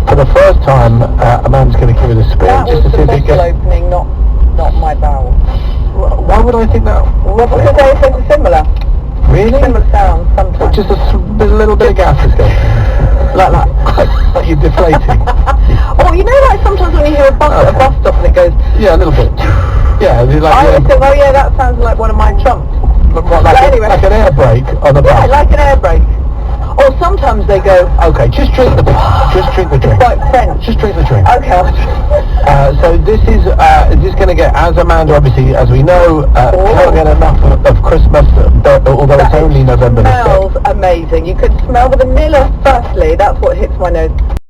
For the first time, Amanda's going to give it a spin That was just to the see if it bottle gets... opening, not my bowel. Why would I think that? Well, because they said similar. Really? Similar sounds sometimes. Just a little bit of gas escaping. like you're deflating. Oh, you know, like sometimes when you hear a bus at a bus stop and it goes... Yeah, a little bit. Yeah, it's like... I always think, oh yeah, that sounds like one of my trumps. Anyway. Like an air brake on a bus. Yeah, like an air brake. Or sometimes they go... Okay, just drink the drink. It's like French. Just drink the drink. Okay. So this is going to get, as Amanda obviously, as we know, can't get enough of Christmas, although it's only November the 6th. It smells amazing. You could smell the vanilla firstly. That's what hits my nose.